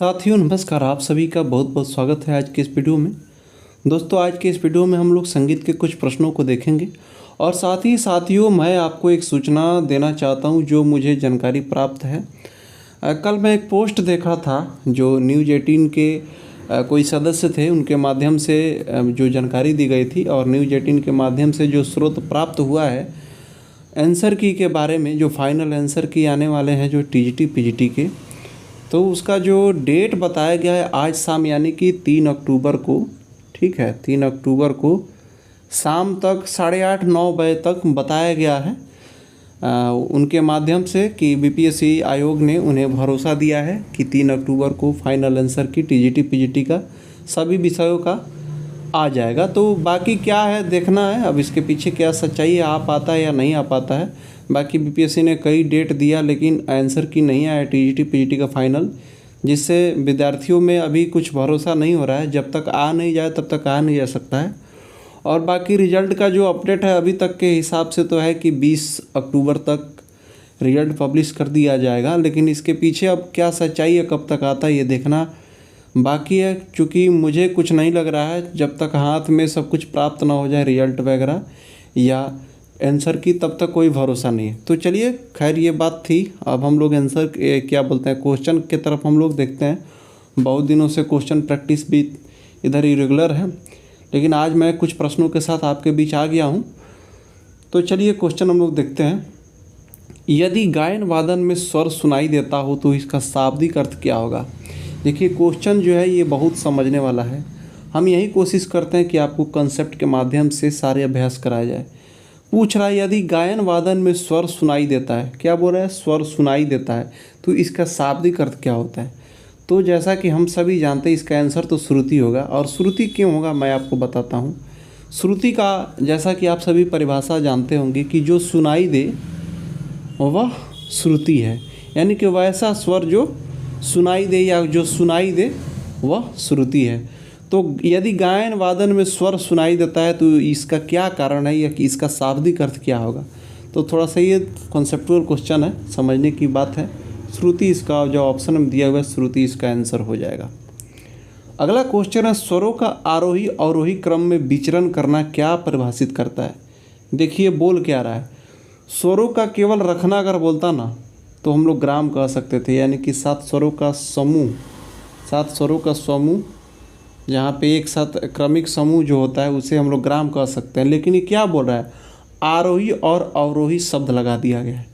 साथियों नमस्कार। आप सभी का बहुत बहुत स्वागत है आज के इस वीडियो में। दोस्तों आज के इस वीडियो में हम लोग संगीत के कुछ प्रश्नों को देखेंगे और साथ ही साथियों मैं आपको एक सूचना देना चाहता हूं जो मुझे जानकारी प्राप्त है। कल मैं एक पोस्ट देखा था जो न्यूज़ 18 के कोई सदस्य थे, उनके माध्यम से जो जानकारी दी गई थी और न्यूज़ 18 के माध्यम से जो स्रोत प्राप्त हुआ है आंसर की के बारे में, जो फाइनल आंसर की आने वाले हैं जो टीजीटी पीजीटी के, तो उसका जो डेट बताया गया है आज शाम यानी कि 3 अक्टूबर को, ठीक है 3 अक्टूबर को शाम तक 8:30-9 बजे तक बताया गया है उनके माध्यम से कि बीपीएससी आयोग ने उन्हें भरोसा दिया है कि 3 अक्टूबर को फाइनल आंसर की टीजीटी पीजीटी का सभी विषयों का आ जाएगा। तो बाकी क्या है देखना है, अब इसके पीछे क्या सच्चाई है, आ पाता है या नहीं आ पाता है। बाकी बीपीएससी ने कई डेट दिया लेकिन आंसर की नहीं आया टीजीटी पीजीटी का फाइनल, जिससे विद्यार्थियों में अभी कुछ भरोसा नहीं हो रहा है। जब तक आ नहीं जाए तब तक आ नहीं जा सकता है। और बाकी रिजल्ट का जो अपडेट है अभी तक के हिसाब से तो है कि 20 अक्टूबर तक रिजल्ट पब्लिश कर दिया जाएगा, लेकिन इसके पीछे अब क्या सच्चाई है, कब तक आता है ये देखना बाकी है। चूँकि मुझे कुछ नहीं लग रहा है जब तक हाथ में सब कुछ प्राप्त ना हो जाए रिजल्ट वगैरह या आंसर की, तब तक कोई भरोसा नहीं है। तो चलिए खैर ये बात थी। अब हम लोग आंसर क्या बोलते हैं क्वेश्चन की तरफ हम लोग देखते हैं। बहुत दिनों से क्वेश्चन प्रैक्टिस भी इधर इरेगुलर है, लेकिन आज मैं कुछ प्रश्नों के साथ आपके बीच आ गया हूँ। तो चलिए क्वेश्चन हम लोग देखते हैं। यदि गायन वादन में स्वर सुनाई देता हो तो इसका शाब्दिक अर्थ क्या होगा। देखिए क्वेश्चन जो है ये बहुत समझने वाला है। हम यही कोशिश करते हैं कि आपको कंसेप्ट के माध्यम से सारे अभ्यास कराया जाए। पूछ रहा है यदि गायन वादन में स्वर सुनाई देता है, क्या बोल रहा है, स्वर सुनाई देता है, तो इसका शाब्दिक अर्थ क्या होता है। तो जैसा कि हम सभी जानते हैं इसका आंसर तो श्रुति होगा। और श्रुति क्यों होगा मैं आपको बताता हूँ। श्रुति का जैसा कि आप सभी परिभाषा जानते होंगे कि जो सुनाई दे वह श्रुति है, यानी कि वैसा स्वर जो सुनाई दे या जो सुनाई दे वह श्रुति है। तो यदि गायन वादन में स्वर सुनाई देता है तो इसका क्या कारण है या कि इसका शाब्दिक अर्थ क्या होगा। तो थोड़ा सा ये कॉन्सेप्चुअल क्वेश्चन है, समझने की बात है। श्रुति इसका जो ऑप्शन में दिया हुआ है श्रुति इसका आंसर हो जाएगा। अगला क्वेश्चन है स्वरों का आरोही अवरोही क्रम में विचरण करना क्या परिभाषित करता है। देखिए बोल क्या रहा है, स्वरों का केवल रखना अगर बोलता ना तो हम लोग ग्राम कह सकते थे, यानी कि 7 स्वरों का समूह, 7 स्वरों का समूह जहाँ पे एक साथ क्रमिक समूह जो होता है उसे हम लोग ग्राम कह सकते हैं। लेकिन ये क्या बोल रहा है, आरोही और अवरोही शब्द लगा दिया गया है।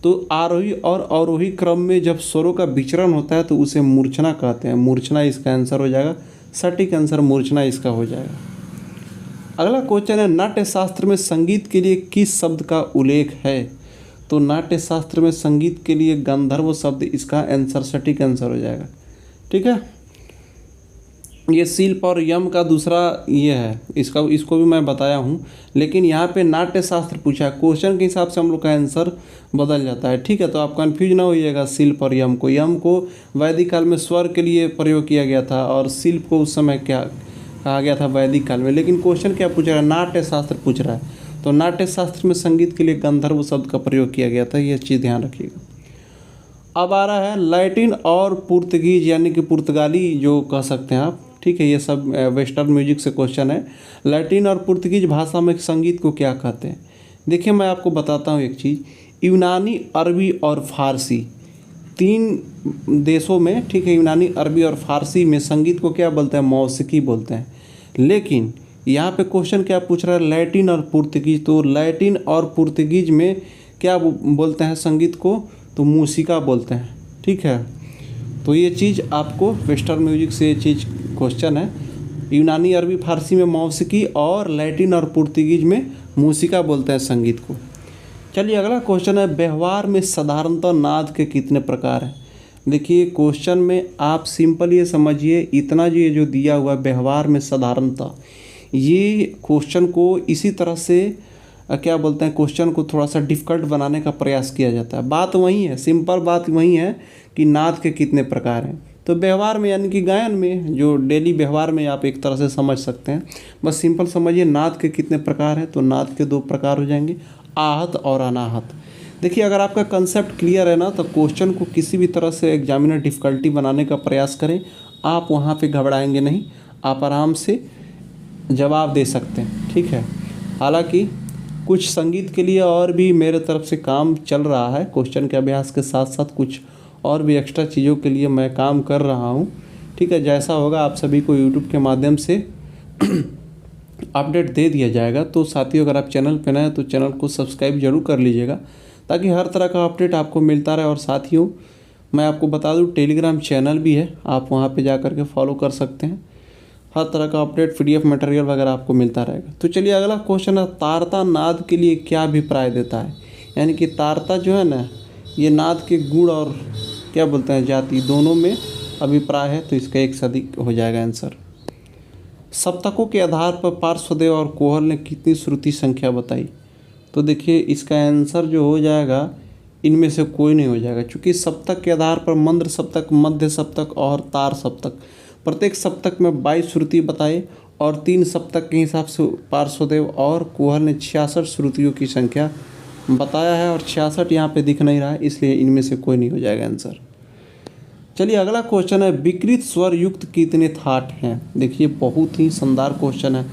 तो आरोही और अवरोही क्रम में जब स्वरों का विचरण होता है तो उसे मूर्छना कहते हैं। मूर्छना इसका आंसर हो जाएगा, सटीक आंसर मूर्छना इसका हो जाएगा। अगला क्वेश्चन है नाट्य शास्त्र में संगीत के लिए किस शब्द का उल्लेख है। तो नाट्य शास्त्र में संगीत के लिए गंधर्व शब्द इसका आंसर, सटीक आंसर हो जाएगा। ठीक है, ये शिल्प और यम का दूसरा ये है, इसको भी मैं बताया हूँ, लेकिन यहाँ पे नाट्य शास्त्र पूछा है। क्वेश्चन के हिसाब से हम लोग का आंसर बदल जाता है। ठीक है, तो आप कंफ्यूज ना होइएगा शिल्प और यम को। यम को वैदिक काल में स्वर के लिए प्रयोग किया गया था और शिल्प को उस समय क्या कहा गया था वैदिक काल में। लेकिन क्वेश्चन क्या पूछ रहा है, नाट्य शास्त्र पूछ रहा है। तो नाट्य शास्त्र में संगीत के लिए गंधर्व शब्द का प्रयोग किया गया था, ये चीज़ ध्यान रखिएगा। अब आ रहा है लैटिन और पुर्तगीज यानी कि पुर्तगाली जो कह सकते हैं आप। ठीक है, ये सब वेस्टर्न म्यूजिक से क्वेश्चन है। लैटिन और पुर्तगीज भाषा में संगीत को क्या कहते हैं। देखिए मैं आपको बताता हूँ एक चीज़, यूनानी, अरबी और फारसी, 3 देशों में, ठीक है, यूनानी, अरबी और फारसी में संगीत को क्या बोलते हैं, मौसीकी बोलते हैं। लेकिन यहाँ पे क्वेश्चन क्या पूछ रहा है, लैटिन और पुर्तगीज। तो लैटिन और पुर्तगीज में क्या बोलते हैं संगीत को, तो मूसिका बोलते हैं। ठीक है, तो ये चीज़ आपको वेस्टर्न म्यूजिक से ये चीज़ क्वेश्चन है। यूनानी, अरबी, फारसी में मौसीकी और लैटिन और पुर्तगीज में मूसिका बोलते हैं संगीत को। चलिए अगला क्वेश्चन है व्यवहार में साधारणतः नाद के कितने प्रकार हैं। देखिए क्वेश्चन में आप सिंपल ये समझिए, इतना जो ये जो दिया हुआ है व्यवहार में साधारणतः, ये क्वेश्चन को इसी तरह से क्या बोलते हैं, क्वेश्चन को थोड़ा सा डिफ़िकल्ट बनाने का प्रयास किया जाता है। बात वही है, सिंपल बात वही है कि नाद के कितने प्रकार हैं। तो व्यवहार में यानी कि गायन में, जो डेली व्यवहार में आप एक तरह से समझ सकते हैं। बस सिंपल समझिए नाद के कितने प्रकार हैं। तो नाद के 2 प्रकार हो जाएंगे, आहत और अनाहत। देखिए अगर आपका कंसेप्ट क्लियर है ना तो क्वेश्चन को किसी भी तरह से एग्जामिनर डिफ़िकल्टी बनाने का प्रयास करें, आप वहाँ पे घबराएंगे नहीं, आप आराम से जवाब दे सकते हैं, ठीक है। हालांकि कुछ संगीत के लिए और भी मेरे तरफ से काम चल रहा है, क्वेश्चन के अभ्यास के साथ साथ कुछ और भी एक्स्ट्रा चीज़ों के लिए मैं काम कर रहा हूँ, ठीक है। जैसा होगा आप सभी को यूट्यूब के माध्यम से अपडेट दे दिया जाएगा। तो साथियों अगर आप चैनल पे नए हैं तो चैनल को सब्सक्राइब जरूर कर लीजिएगा ताकि हर तरह का अपडेट आपको मिलता रहे। और साथियों मैं आपको बता दूं टेलीग्राम चैनल भी है, आप वहां पे जा कर के फॉलो कर सकते हैं, हर तरह का अपडेट PDF मटेरियल वगैरह आपको मिलता रहेगा। तो चलिए अगला क्वेश्चन है, तारता नाद के लिए क्या अभिप्राय देता है। यानी कि तारता जो है ना ये नाद के गुण और क्या बोलते हैं जाति दोनों में अभिप्राय है, तो इसका एक सदी हो जाएगा आंसर। सप्तकों के आधार पर पार्श्वदेव और कोहल ने कितनी श्रुति संख्या बताई। तो देखिए इसका आंसर जो हो जाएगा इनमें से कोई नहीं हो जाएगा, क्योंकि सप्तक के आधार पर मंद्र सप्तक, मध्य सप्तक और तार सप्तक, प्रत्येक सप्तक में 22 श्रुति बताई और 3 सप्तक के हिसाब से पार्श्वदेव और कोहल ने 66 श्रुतियों की संख्या बताया है और 66 यहाँ पे दिख नहीं रहा है, इसलिए इनमें से कोई नहीं हो जाएगा आंसर। चलिए अगला क्वेश्चन है, विकृत स्वर युक्त कितने थाट हैं। देखिए बहुत ही शानदार क्वेश्चन है,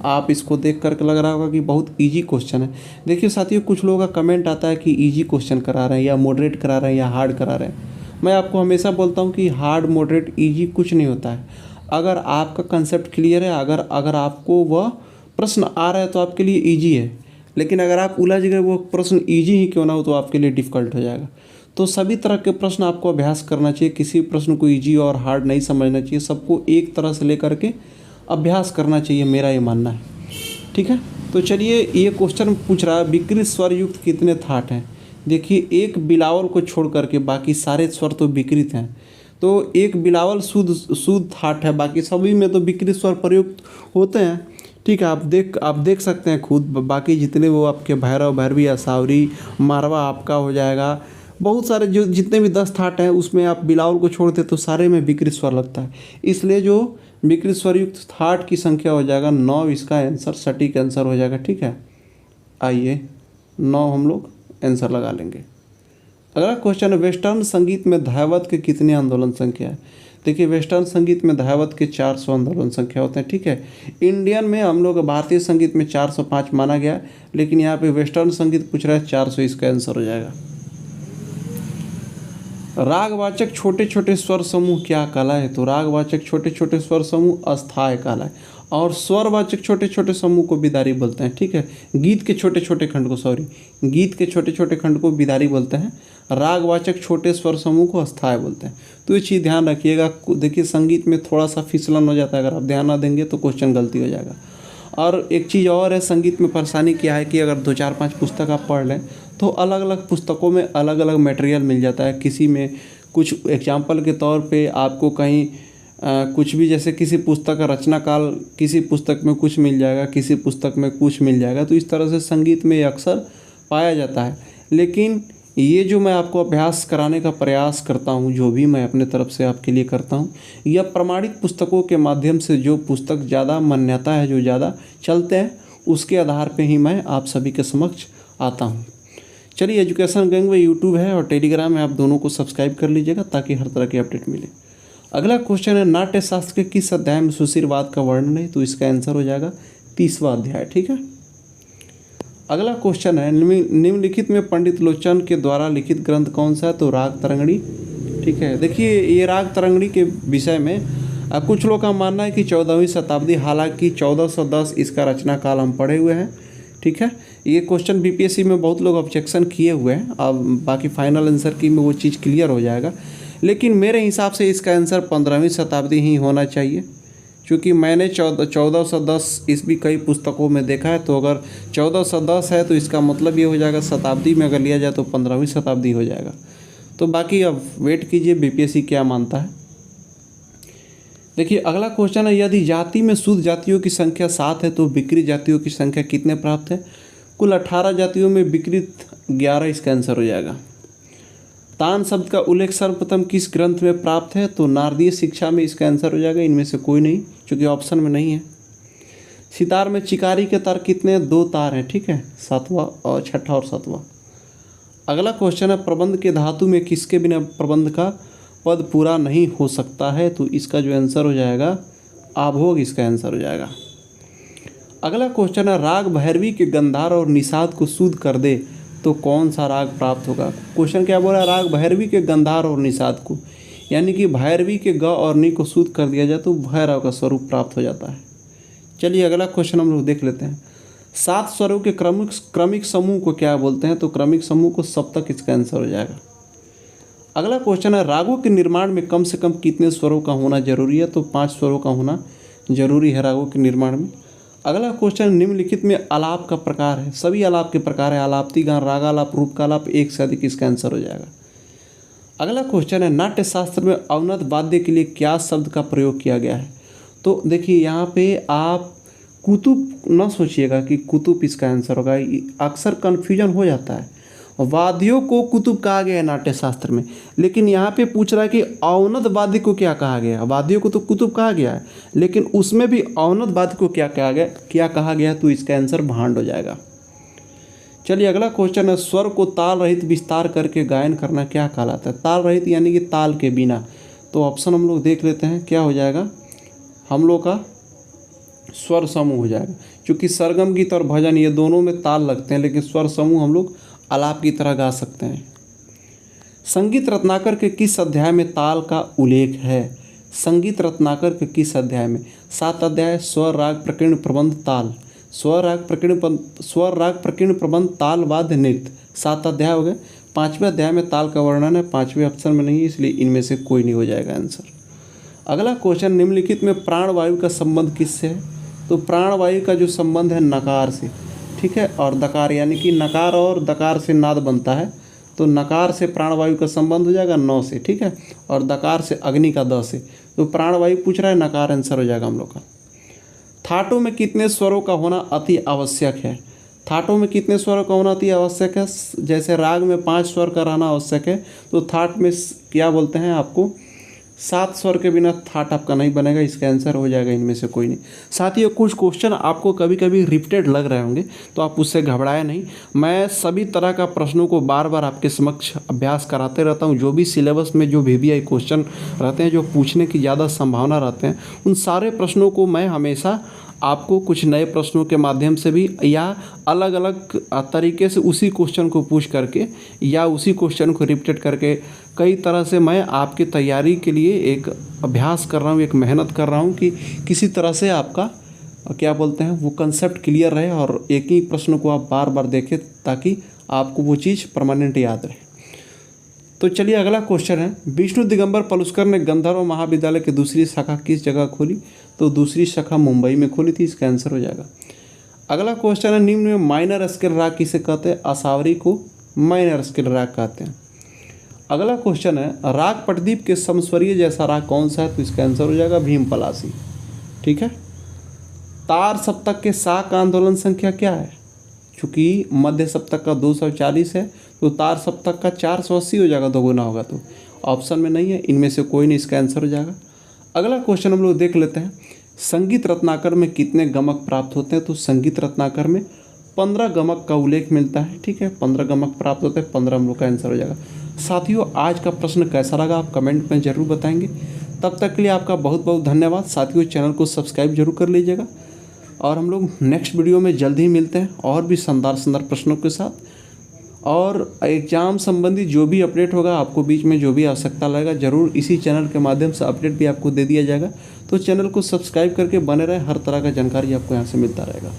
आप इसको देख करके लग रहा होगा कि बहुत इजी क्वेश्चन है। देखिए साथियों कुछ लोगों का कमेंट आता है कि इजी क्वेश्चन करा रहे हैं या मॉडरेट करा रहे हैं या हार्ड करा रहे हैं। मैं आपको हमेशा बोलता हूँ कि हार्ड मॉडरेट इजी कुछ नहीं होता है। अगर आपका कंसेप्ट क्लियर है, अगर आपको वह प्रश्न आ रहा है तो आपके लिए ईजी है, लेकिन अगर आप उलझ गए वो प्रश्न ईजी ही क्यों ना हो तो आपके लिए डिफ़िकल्ट हो जाएगा। तो सभी तरह के प्रश्न आपको अभ्यास करना चाहिए, किसी प्रश्न को इजी और हार्ड नहीं समझना चाहिए, सबको एक तरह से लेकर के अभ्यास करना चाहिए, मेरा ये मानना है, ठीक है। तो चलिए ये क्वेश्चन पूछ रहा है, विकृत स्वर युक्त कितने थाट हैं। देखिए एक बिलावल को छोड़ करके बाकी सारे स्वर तो विकृत हैं, तो एक बिलावल शुद्ध थाट है, बाकी सभी में तो विकृत स्वर प्रयुक्त होते हैं, ठीक है। आप देख सकते हैं खुद, बाकी जितने वो आपके भैरव, भैरवी, असावरी, मारवा आपका हो जाएगा, बहुत सारे जो जितने भी 10 थाट हैं उसमें आप बिलावल को छोड़ते तो सारे में विकृत स्वर लगता है, इसलिए जो विकृत स्वर युक्त थाट की संख्या हो जाएगा 9, इसका आंसर सटीक आंसर हो जाएगा, ठीक है। आइए 9 हम लोग आंसर लगा लेंगे। अगला क्वेश्चन है, वेस्टर्न संगीत में ध्यावत के कितने आंदोलन संख्या है। देखिए वेस्टर्न संगीत में ध्यावत के 400 आंदोलन संख्या होते हैं, ठीक है। इंडियन में हम लोग भारतीय संगीत में 405 माना गया, लेकिन यहाँ पे वेस्टर्न संगीत पूछ रहा है 400, इसका आंसर हो जाएगा। रागवाचक छोटे छोटे स्वर समूह क्या कहलाए। तो रागवाचक छोटे छोटे स्वर समूह अस्थाई कहलाए और स्वरवाचक छोटे छोटे समूह को बिदारी बोलते हैं, ठीक है। गीत के छोटे छोटे खंड को बिदारी बोलते हैं, रागवाचक छोटे स्वर समूह को अस्थाई बोलते हैं। तो ये चीज़ ध्यान रखिएगा। देखिए संगीत में थोड़ा सा फिसलन हो जाता है, अगर आप ध्यान ना देंगे तो क्वेश्चन गलती हो जाएगा। और एक चीज़ और है, संगीत में परेशानी क्या है कि अगर 2, 4, 5 पुस्तक आप पढ़ लें तो अलग अलग पुस्तकों में अलग अलग मटेरियल मिल जाता है। किसी में कुछ एग्जाम्पल के तौर पे आपको कहीं कुछ भी, जैसे किसी पुस्तक का रचना काल किसी पुस्तक में कुछ मिल जाएगा, किसी पुस्तक में कुछ मिल जाएगा, तो इस तरह से संगीत में अक्सर पाया जाता है। लेकिन ये जो मैं आपको अभ्यास कराने का प्रयास करता हूँ, जो भी मैं अपने तरफ से आपके लिए करता हूँ, यह प्रमाणित पुस्तकों के माध्यम से जो पुस्तक ज़्यादा मान्यता है, जो ज़्यादा चलते हैं, उसके आधार पे ही मैं आप सभी के समक्ष आता हूँ। चलिए एजुकेशन गैंग में यूट्यूब है और टेलीग्राम है, आप दोनों को सब्सक्राइब कर लीजिएगा ताकि हर तरह की अपडेट मिले। अगला क्वेश्चन है, नाट्य शास्त्र के किस अध्याय में सुशीलवाद का वर्णन है। तो इसका आंसर हो जाएगा 30वां अध्याय, ठीक है। अगला क्वेश्चन है, निम्नलिखित में पंडित लोचन के द्वारा लिखित ग्रंथ कौन सा है। तो राग तरंगड़ी, ठीक है। देखिए ये राग तरंगड़ी के विषय में कुछ लोगों का मानना है कि 14वीं शताब्दी, हालांकि 1410 इसका रचना काल हम पढ़े हुए हैं, ठीक है। ये क्वेश्चन BPSC में बहुत लोग ऑब्जेक्शन किए हुए हैं, अब बाकी फाइनल आंसर की में वो चीज़ क्लियर हो जाएगा, लेकिन मेरे हिसाब से इसका आंसर 15वीं शताब्दी ही होना चाहिए, क्योंकि मैंने 1410 ईस्वी कई पुस्तकों में देखा है। तो अगर 1410 है तो इसका मतलब ये हो जाएगा शताब्दी में अगर लिया जाए तो 15वीं शताब्दी हो जाएगा। तो बाकी अब वेट कीजिए BPSC क्या मानता है। देखिए अगला क्वेश्चन है, यदि जाति में शुद्ध जातियों की संख्या 7 है तो विकृत जातियों की संख्या कितने प्राप्त है। कुल 18 जातियों में विकृत 11, इसका आंसर हो जाएगा। तान शब्द का उल्लेख सर्वप्रथम किस ग्रंथ में प्राप्त है। तो नारदीय शिक्षा में इसका आंसर हो जाएगा, इनमें से कोई नहीं, क्योंकि ऑप्शन में नहीं है। सितार में चिकारी के तार कितने, 2 तार हैं, ठीक है, 7वां और 6ठा और 7वां। अगला क्वेश्चन है प्रबंध के धातु में किसके बिना प्रबंध का पद पूरा नहीं हो सकता है, तो इसका जो आंसर हो जाएगा आभोग, इसका आंसर हो जाएगा। अगला क्वेश्चन है राग भैरवी के गंधार और निषाद को शुद्ध कर दे तो कौन सा राग प्राप्त होगा। क्वेश्चन क्या बोला, राग भैरवी के गंधार और निषाद को, यानी कि भैरवी के ग और नि को शुद्ध कर दिया जाए तो भैरव का स्वरूप प्राप्त हो जाता है। चलिए अगला क्वेश्चन हम लोग देख लेते हैं। 7 स्वरों के क्रमिक समूह को क्या बोलते हैं, तो क्रमिक समूह को सप्तक, इसका आंसर हो जाएगा। अगला क्वेश्चन है रागों के निर्माण में कम से कम कितने स्वरों का होना जरूरी है, तो 5 स्वरों का होना जरूरी है रागों के निर्माण में। अगला क्वेश्चन निम्नलिखित में आलाप का प्रकार है, सभी आलाप के प्रकार है, आलाप्ति गान, रागालाप, रूपकालाप, एक से अधिक, इसका आंसर हो जाएगा। अगला क्वेश्चन है नाट्य शास्त्र में अवनत वाद्य के लिए क्या शब्द का प्रयोग किया गया है, तो देखिए यहाँ पे आप कुतुब न सोचिएगा कि कुतुब इसका आंसर होगा, अक्सर कन्फ्यूजन हो जाता है। वाद्यों को कुतुब कहा गया है नाट्य शास्त्र में, लेकिन यहाँ पे पूछ रहा है कि अवनत वाद्य को क्या कहा गया। वाद्यों को तो कुतुब कहा गया है, लेकिन उसमें भी अवनत वाद्य को क्या कहा गया, तो इसका आंसर भांड हो जाएगा। चलिए अगला क्वेश्चन है स्वर को ताल रहित विस्तार करके गायन करना क्या कहलाता है। ताल रहित यानी कि ताल के बिना, तो ऑप्शन हम लोग देख लेते हैं क्या हो जाएगा, हम लोग का स्वर समूह हो जाएगा। क्योंकि सरगम गीत और भजन ये दोनों में ताल लगते हैं, लेकिन स्वर समूह हम लोग आलाप की तरह गा सकते हैं। संगीत रत्नाकर के किस अध्याय में ताल का उल्लेख है। संगीत रत्नाकर के किस अध्याय में, 7 अध्याय, स्वर राग प्रकीर्ण प्रबंध ताल, स्वर राग प्रकीर्ण प्रबंध ताल वाद्य नृत्य, 7 अध्याय हो गए। 5वें अध्याय में ताल का वर्णन है, 5वें ऑप्शन में नहीं है, इसलिए इनमें से कोई नहीं हो जाएगा आंसर। अगला क्वेश्चन निम्नलिखित में प्राणवायु का संबंध किससे है, तो प्राणवायु का जो संबंध है नकार से, ठीक है, और दकार, यानी कि नकार और दकार से नाद बनता है, तो नकार से प्राणवायु का संबंध हो जाएगा 9 से, ठीक है, और दकार से अग्नि का 10 से, तो प्राणवायु पूछ रहा है, नकार आंसर हो जाएगा हम लोग का। थाटों में कितने स्वरों का होना अति आवश्यक है। थाटों में कितने स्वरों का होना अति आवश्यक है, जैसे राग में 5 स्वर का रहना आवश्यक है, तो थाट में क्या बोलते हैं आपको, 7 स्वर के बिना थाट आपका नहीं बनेगा, इसका आंसर हो जाएगा इनमें से कोई नहीं। साथ ही कुछ क्वेश्चन आपको कभी कभी रिपीटेड लग रहे होंगे, तो आप उससे घबराए नहीं, मैं सभी तरह का प्रश्नों को बार बार आपके समक्ष अभ्यास कराते रहता हूं। जो भी सिलेबस में जो VVI क्वेश्चन रहते हैं, जो पूछने की ज़्यादा संभावना रहते हैं, उन सारे प्रश्नों को मैं हमेशा आपको कुछ नए प्रश्नों के माध्यम से भी या अलग अलग तरीके से उसी क्वेश्चन को पूछ करके या उसी क्वेश्चन को रिपीट करके कई तरह से मैं आपकी तैयारी के लिए एक अभ्यास कर रहा हूँ, एक मेहनत कर रहा हूँ कि किसी तरह से आपका क्या बोलते हैं वो कंसेप्ट क्लियर रहे और एक ही प्रश्न को आप बार बार देखें ताकि आपको वो चीज़ परमानेंट याद रहे। तो चलिए अगला क्वेश्चन है विष्णु दिगंबर पलुस्कर ने गंधर्व महाविद्यालय की दूसरी शाखा किस जगह खोली, तो दूसरी शाखा मुंबई में खोली थी, इसका आंसर हो जाएगा। अगला क्वेश्चन है निम्न में माइनर स्केल राग किसे कहते हैं। असावरी को माइनर स्केल राग कहते हैं। अगला क्वेश्चन है राग पटदीप के समस्वरीय जैसा राग कौन सा है, तो इसका आंसर हो जाएगा भीम पलासी, ठीक है। तार सप्तक के सा का आंदोलन संख्या क्या है, चूँकि मध्य सप्तक का 240 है तो तार सप्तक का 480 हो जाएगा, 2 गुना होगा, तो ऑप्शन में नहीं है, इनमें से कोई नहीं, इसका आंसर हो जाएगा। अगला क्वेश्चन हम लोग देख लेते हैं संगीत रत्नाकर में कितने गमक प्राप्त होते हैं, तो संगीत रत्नाकर में 15 गमक का उल्लेख मिलता है, ठीक है, 15 गमक प्राप्त होते हैं, 15 हम लोग का आंसर हो जाएगा। साथियों आज का प्रश्न कैसा लगा आप कमेंट में ज़रूर बताएंगे। तब तक के लिए आपका बहुत बहुत धन्यवाद। साथियों चैनल को सब्सक्राइब जरूर कर लीजिएगा और हम लोग नेक्स्ट वीडियो में जल्द ही मिलते हैं और भी शानदार प्रश्नों के साथ। और एग्ज़ाम संबंधी जो भी अपडेट होगा आपको बीच में जो भी आवश्यकता लगेगा ज़रूर इसी चैनल के माध्यम से अपडेट भी आपको दे दिया जाएगा। तो चैनल को सब्सक्राइब करके बने रहें, हर तरह का जानकारी आपको यहाँ से मिलता रहेगा।